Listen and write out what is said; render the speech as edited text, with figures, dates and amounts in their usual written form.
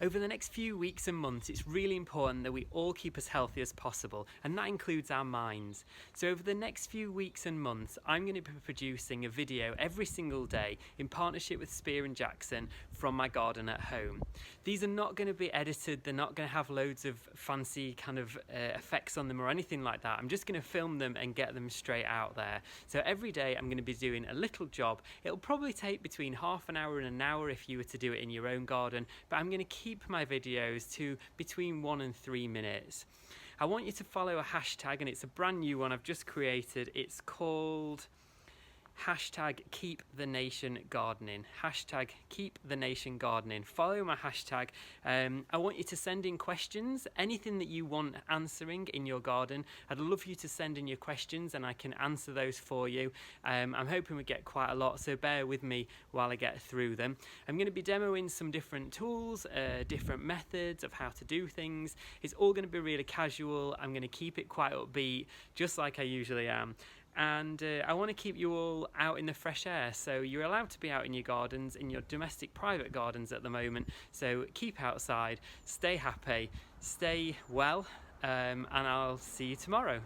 Over the next few weeks and months, it's really important that we all keep as healthy as possible, and that includes our minds. So over the next few weeks and months, I'm going to be producing a video every single day in partnership with Spear and Jackson from my garden at home. These are not going to be edited, they're not going to have loads of fancy kind of effects on them or anything like that. I'm just going to film them and get them straight out there. So every day I'm going to be doing a little job. It'll probably take between half an hour and an hour if you were to do it in your own garden, but I'm going to keep my videos to between 1 and 3 minutes. I want you to follow a hashtag, and it's a brand new one I've just created. It's called #KeepTheNationGardening. #KeepTheNationGardening. Follow my hashtag. I want you to send in questions, anything that you want answering in your garden. I'd love you to send in your questions and I can answer those for you. I'm hoping we get quite a lot, so bear with me while I get through them. I'm going to be demoing some different tools, different methods of how to do things. It's all going to be really casual. I'm going to keep it quite upbeat, just like I usually am. And I want to keep you all out in the fresh air, so you're allowed to be out in your gardens, in your domestic private gardens at the moment, so keep outside, stay happy, stay well, and I'll see you tomorrow.